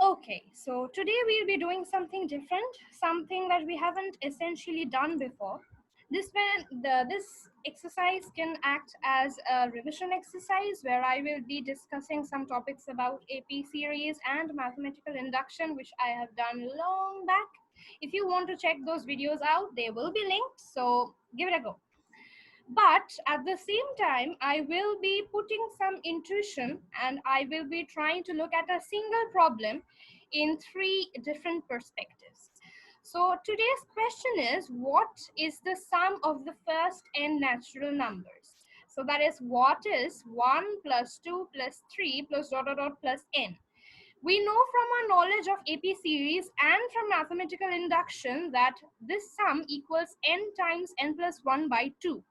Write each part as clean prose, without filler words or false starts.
Okay, so today we'll be doing something different, something that we haven't essentially done before. This exercise can act as a revision exercise where I will be discussing some topics about AP series and mathematical induction, which I have done long back. If you want to check those videos out, they will be linked, so give it a go. But at the same time, I will be putting some intuition and I will be trying to look at a single problem in three different perspectives. So today's question is, what is the sum of the first n natural numbers? So that is, what is 1 plus 2 plus 3 plus dot dot dot plus n? We know from our knowledge of AP series and from mathematical induction that this sum equals n times n plus 1 by 2.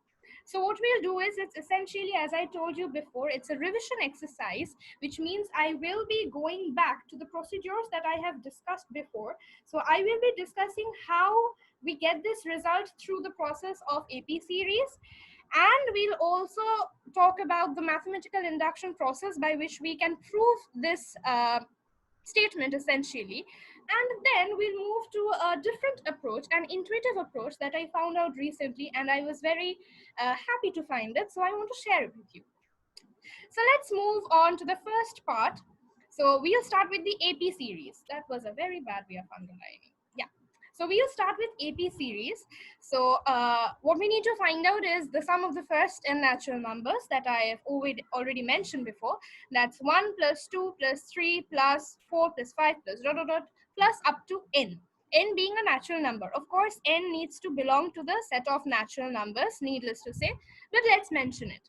So what we'll do is, it's essentially, as I told you before, it's a revision exercise, which means I will be going back to the procedures that I have discussed before. So I will be discussing how we get this result through the process of AP series. And we'll also talk about the mathematical induction process by which we can prove this statement essentially. And then we'll move to a different approach, an intuitive approach that I found out recently, and I was very happy to find it, so I want to share it with you. So let's move on to the first part. So we'll start with the AP series. That was a very bad way of underlining. Yeah. So we'll start with AP series. So what we need to find out is the sum of the first n natural numbers that I have already mentioned before. That's 1 plus 2 plus 3 plus 4 plus 5 plus dot dot dot plus up to n. N being a natural number. Of course, n needs to belong to the set of natural numbers, needless to say, but let's mention it.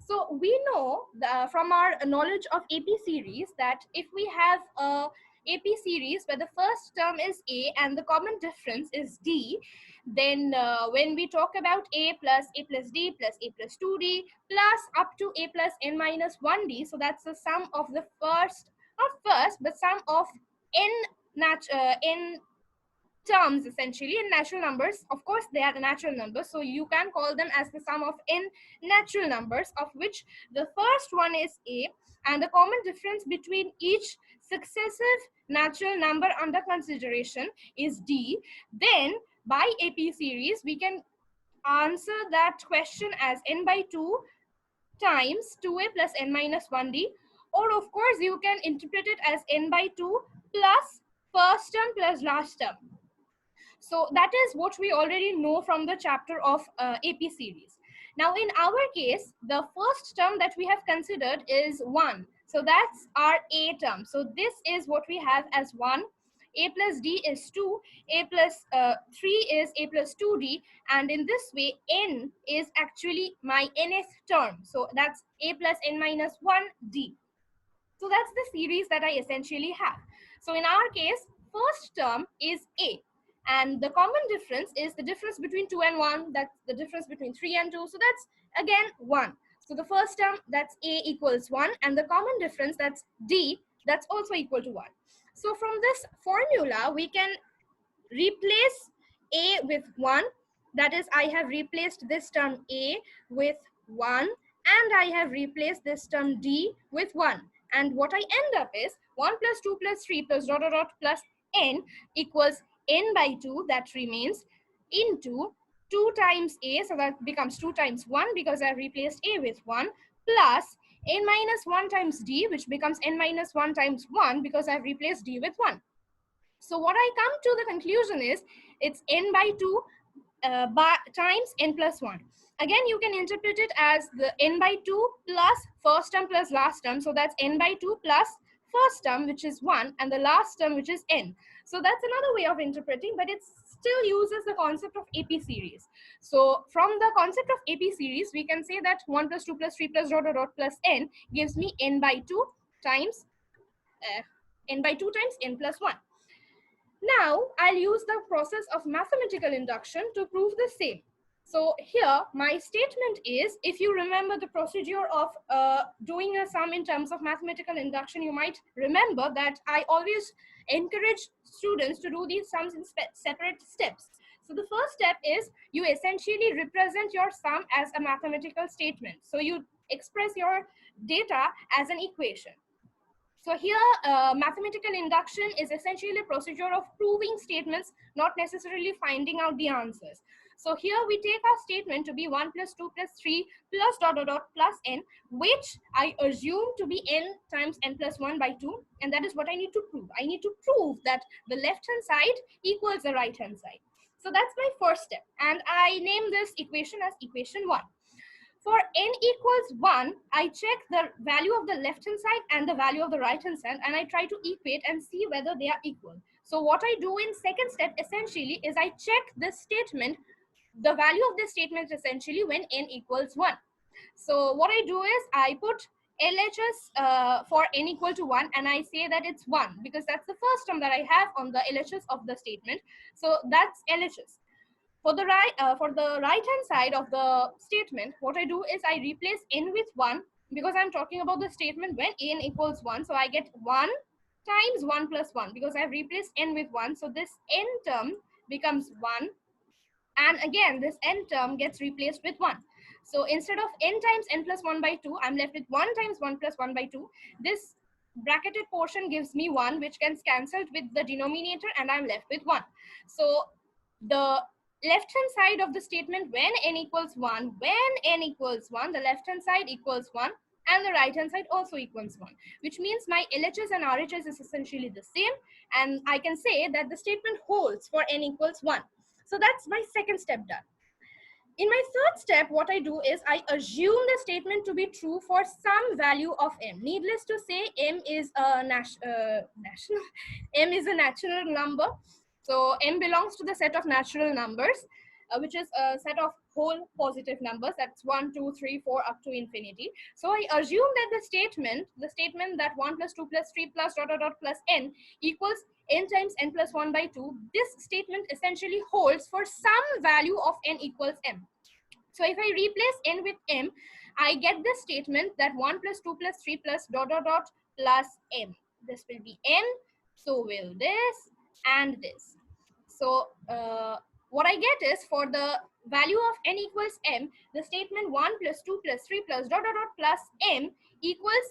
So we know from our knowledge of AP series that if we have a AP series where the first term is A and the common difference is D, then when we talk about A plus D plus A plus 2D plus up to A plus n minus 1D, so that's the sum of the first, not first, but sum of n terms essentially in natural numbers. Of course, they are the natural numbers, so you can call them as the sum of n natural numbers, of which the first one is A and the common difference between each successive natural number under consideration is D. Then by AP series we can answer that question as n by 2 times 2a plus n minus 1d, or of course you can interpret it as n by 2 plus first term plus last term. So that is what we already know from the chapter of AP series. Now in our case, the first term that we have considered is 1. So that's our A term. So this is what we have as 1. A plus D is 2. A plus 3 is A plus 2D. And in this way, N is actually my nth term. So that's A plus n minus 1D. So that's the series that I essentially have. So in our case, first term is A. And the common difference is the difference between 2 and 1. That's the difference between 3 and 2. So that's again 1. So the first term, that's A equals 1. And the common difference, that's D, that's also equal to 1. So from this formula, we can replace A with 1. That is, I have replaced this term A with 1. And I have replaced this term D with 1. And what I end up is 1 plus 2 plus 3 plus dot dot dot plus n equals n by 2, that remains, into 2 times A, so that becomes 2 times 1 because I've replaced A with 1, plus n minus 1 times D, which becomes n minus 1 times 1 because I've replaced D with 1. So what I come to the conclusion is, it's n by 2 times n plus 1. Again, you can interpret it as the n by 2 plus first term plus last term. So that's n by 2 plus first term, which is 1, and the last term, which is n. So that's another way of interpreting, but it still uses the concept of AP series. So from the concept of AP series, we can say that 1 plus 2 plus 3 plus dot dot dot plus n gives me n by 2 times n plus 1. Now, I'll use the process of mathematical induction to prove the same. So here, my statement is, if you remember the procedure of doing a sum in terms of mathematical induction, you might remember that I always encourage students to do these sums in separate steps. So the first step is, you essentially represent your sum as a mathematical statement. So you express your data as an equation. So here, mathematical induction is essentially a procedure of proving statements, not necessarily finding out the answers. So here we take our statement to be 1 plus 2 plus 3 plus dot dot dot plus n, which I assume to be n times n plus 1 by 2. And that is what I need to prove. I need to prove that the left-hand side equals the right-hand side. So that's my first step. And I name this equation as equation 1. For n equals 1, I check the value of the left-hand side and the value of the right-hand side, and I try to equate and see whether they are equal. So what I do in second step essentially is I check this statement, the value of this statement essentially when n equals 1. So what I do is I put LHS for n equal to 1, and I say that it's 1 because that's the first term that I have on the LHS of the statement. So that's LHS. For the right-hand side of the statement, what I do is I replace n with 1 because I'm talking about the statement when n equals 1. So I get 1 times 1 plus 1 because I've replaced n with 1. So this n term becomes 1. And again, this n term gets replaced with 1. So instead of n times n plus 1 by 2, I'm left with 1 times 1 plus 1 by 2. This bracketed portion gives me 1, which gets cancelled with the denominator, and I'm left with 1. So the left-hand side of the statement when n equals 1, the left-hand side equals 1, and the right-hand side also equals 1, which means my LHS and RHS is essentially the same, and I can say that the statement holds for n equals 1. So that's my second step done. In my third step, what I do is I assume the statement to be true for some value of m. Needless to say, m is a m is a natural number. So m belongs to the set of natural numbers, which is a set of whole positive numbers. That's 1, 2, 3, 4 up to infinity. So I assume that the statement that 1 plus 2 plus 3 plus dot dot dot plus n equals n times n plus 1 by 2, this statement essentially holds for some value of n equals m. So if I replace n with m, I get this statement that 1 plus 2 plus 3 plus dot dot dot plus m. This will be n, so will this and this. So what I get is for the value of n equals m, the statement 1 plus 2 plus 3 plus dot dot dot plus m equals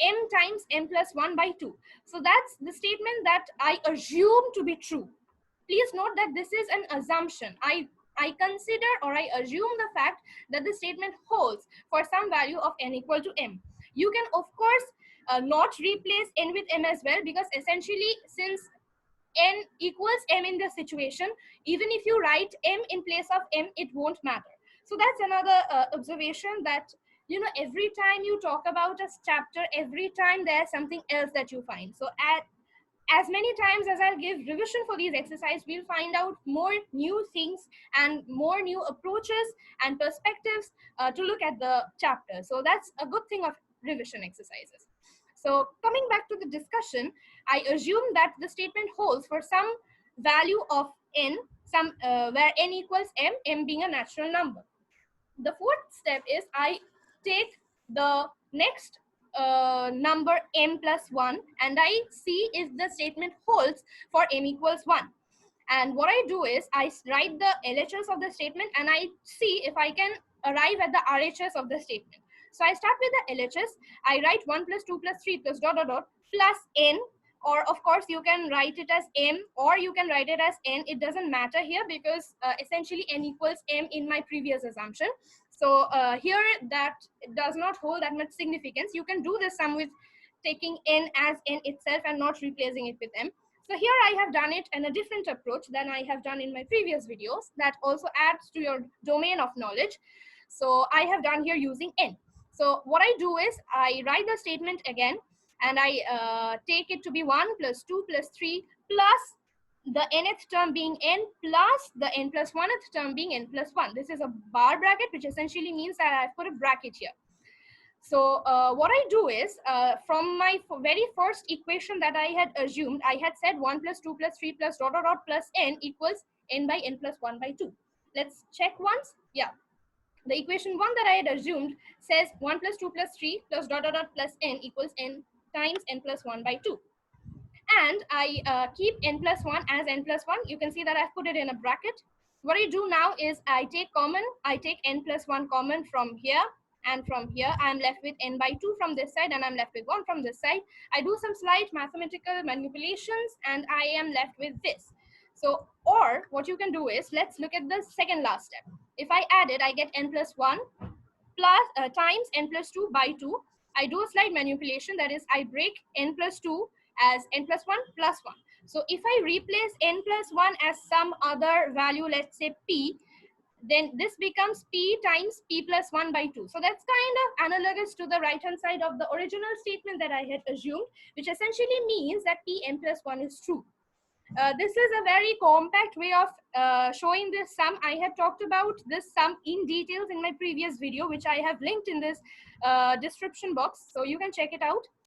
m times n plus 1 by 2. So that's the statement that I assume to be true. Please note that this is an assumption. I consider or I assume the fact that the statement holds for some value of n equal to m. You can of course not replace n with m as well, because essentially since n equals m in this situation, even if you write m in place of m, it won't matter. So that's another observation, that every time you talk about a chapter, every time there's something else that you find. So as many times as I'll give revision for these exercises, we'll find out more new things and more new approaches and perspectives to look at the chapter. So that's a good thing of revision exercises. So coming back to the discussion, I assume that the statement holds for some value of n, where n equals m, m being a natural number. The fourth step is I take the next number m plus 1 and I see if the statement holds for m equals 1. And what I do is I write the LHS of the statement and I see if I can arrive at the RHS of the statement. So I start with the LHS. I write 1 plus 2 plus 3 plus dot dot dot plus n, or of course you can write it as m or you can write it as n. It doesn't matter here because essentially n equals m in my previous assumption. So here that does not hold that much significance. You can do this sum with taking n as n itself and not replacing it with m. So here I have done it in a different approach than I have done in my previous videos. That also adds to your domain of knowledge. So I have done here using n. So what I do is I write the statement again and I take it to be 1 plus 2 plus 3 plus the nth term being n plus the n plus 1th term being n plus 1. This is a bar bracket, which essentially means that I've put a bracket here. So what I do is from my very first equation that I had assumed, I had said 1 plus 2 plus 3 plus dot dot dot plus n equals n by n plus 1 by 2. Let's check once. Yeah. The equation 1 that I had assumed says 1 plus 2 plus 3 plus dot dot dot plus n equals n times n plus 1 by 2. And I keep n plus 1 as n plus 1. You can see that I've put it in a bracket. What I do now is I take n plus 1 common from here, and from here I'm left with n by 2 from this side, and I'm left with 1 from this side. I do some slight mathematical manipulations and I am left with this. So, or what you can do is, let's look at the second last step. If I add it, I get n plus 1 plus times n plus 2 by 2. I do a slight manipulation, that is I break n plus 2 as n plus 1 plus 1. So if I replace n plus 1 as some other value, let's say p, then this becomes p times p plus 1 by 2. So that's kind of analogous to the right hand side of the original statement that I had assumed, which essentially means that p n plus 1 is true. This is a very compact way of showing this sum. I have talked about this sum in details in my previous video, which I have linked in this description box, so you can check it out.